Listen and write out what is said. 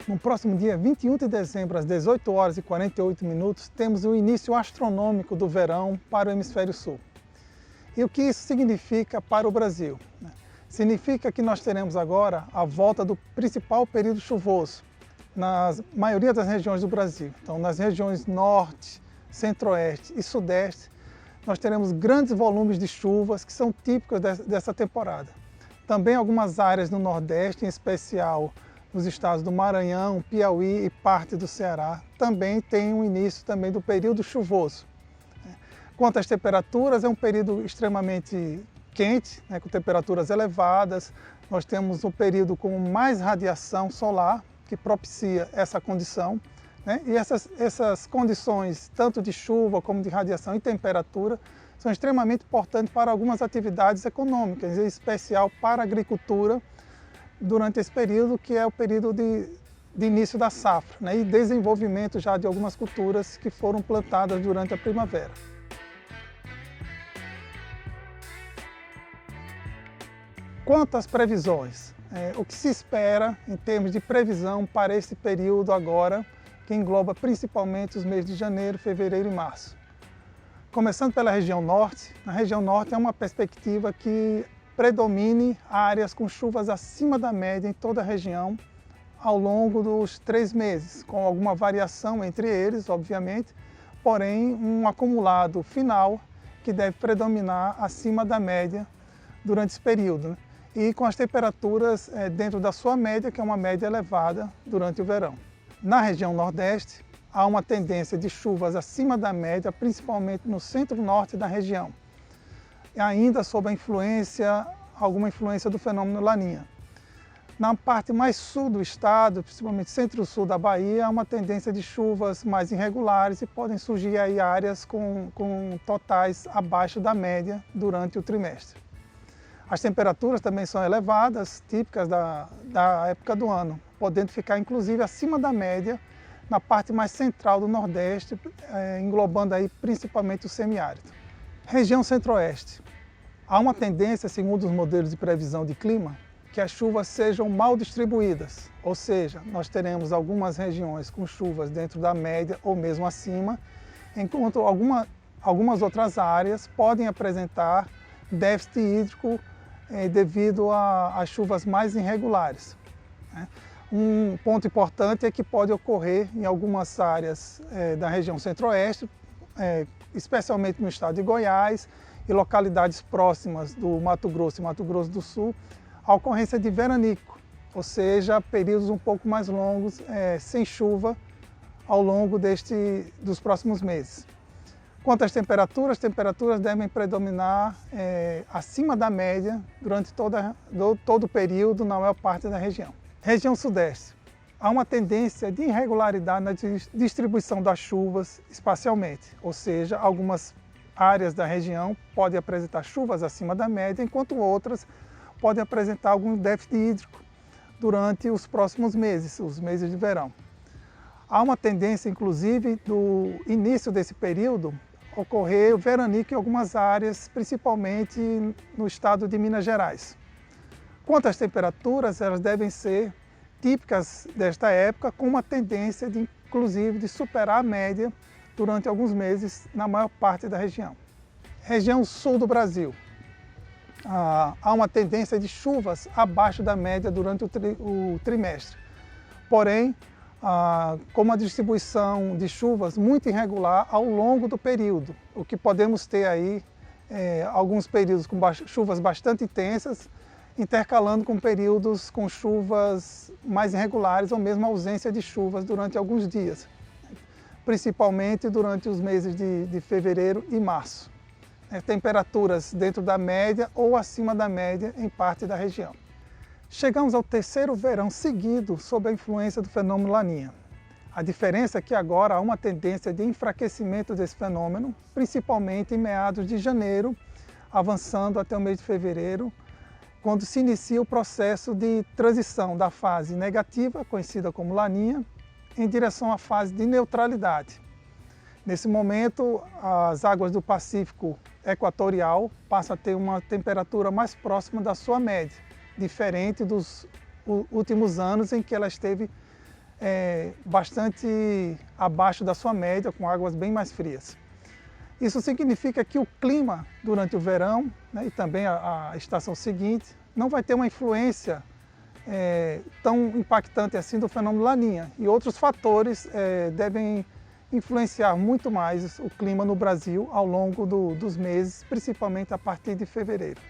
No próximo dia 21 de dezembro, às 18 horas e 48 minutos, temos o início astronômico do verão para o Hemisfério Sul. E o que isso significa para o Brasil? Significa que nós teremos agora a volta do principal período chuvoso na maioria das regiões do Brasil. Então, nas regiões Norte, Centro-Oeste e Sudeste, nós teremos grandes volumes de chuvas que são típicos dessa temporada. Também algumas áreas no Nordeste, em especial nos estados do Maranhão, Piauí e parte do Ceará, também tem um início também do período chuvoso. Quanto às temperaturas, é um período extremamente quente, com temperaturas elevadas. Nós temos um período com mais radiação solar, que propicia essa condição. E essas condições, tanto de chuva como de radiação e temperatura, são extremamente importantes para algumas atividades econômicas, em especial para a agricultura, durante esse período, que é o período de início da safra, e desenvolvimento já de algumas culturas que foram plantadas durante a primavera. Quanto às previsões, o que se espera em termos de previsão para esse período agora, que engloba principalmente os meses de janeiro, fevereiro e março. Começando pela região norte, na região norte é uma perspectiva que predomine áreas com chuvas acima da média em toda a região ao longo dos 3 meses, com alguma variação entre eles, obviamente, porém um acumulado final que deve predominar acima da média durante esse período, e com as temperaturas dentro da sua média, que é uma média elevada durante o verão. Na região Nordeste, há uma tendência de chuvas acima da média, principalmente no centro-norte da região, ainda sob alguma influência do fenômeno Laninha. Na parte mais sul do estado, principalmente centro-sul da Bahia, há uma tendência de chuvas mais irregulares e podem surgir aí áreas com totais abaixo da média durante o trimestre. As temperaturas também são elevadas, típicas da época do ano, podendo ficar inclusive acima da média na parte mais central do Nordeste, englobando aí principalmente o semiárido. Região Centro-Oeste. Há uma tendência, segundo os modelos de previsão de clima, que as chuvas sejam mal distribuídas, ou seja, nós teremos algumas regiões com chuvas dentro da média ou mesmo acima, enquanto algumas outras áreas podem apresentar déficit hídrico devido às chuvas mais irregulares. Um ponto importante é que pode ocorrer em algumas áreas da região Centro-Oeste, especialmente no estado de Goiás e localidades próximas do Mato Grosso e Mato Grosso do Sul, a ocorrência de veranico, ou seja, períodos um pouco mais longos sem chuva ao longo dos próximos meses. Quanto às temperaturas devem predominar acima da média durante todo o período na maior parte da região. Região Sudeste. Há uma tendência de irregularidade na distribuição das chuvas espacialmente, ou seja, algumas áreas da região podem apresentar chuvas acima da média, enquanto outras podem apresentar algum déficit hídrico durante os próximos meses, os meses de verão. Há uma tendência, inclusive, do início desse período, ocorrer o veranico em algumas áreas, principalmente no estado de Minas Gerais. Quanto às temperaturas, elas devem ser típicas desta época, com uma tendência, inclusive, de superar a média durante alguns meses na maior parte da região. Região sul do Brasil. Há uma tendência de chuvas abaixo da média durante o trimestre. Porém, com uma distribuição de chuvas muito irregular ao longo do período, o que podemos ter aí alguns períodos com chuvas bastante intensas, intercalando com períodos com chuvas mais irregulares ou mesmo ausência de chuvas durante alguns dias, principalmente durante os meses de fevereiro e março. Temperaturas dentro da média ou acima da média em parte da região. Chegamos ao terceiro verão seguido sob a influência do fenômeno Laninha. A diferença é que agora há uma tendência de enfraquecimento desse fenômeno, principalmente em meados de janeiro, avançando até o mês de fevereiro, quando se inicia o processo de transição da fase negativa, conhecida como Laninha, em direção à fase de neutralidade. Nesse momento, as águas do Pacífico equatorial passam a ter uma temperatura mais próxima da sua média, diferente dos últimos anos em que ela esteve bastante abaixo da sua média, com águas bem mais frias. Isso significa que o clima durante o verão, né, e também a estação seguinte não vai ter uma influência tão impactante assim do fenômeno Laninha. E outros fatores devem influenciar muito mais o clima no Brasil ao longo dos meses, principalmente a partir de fevereiro.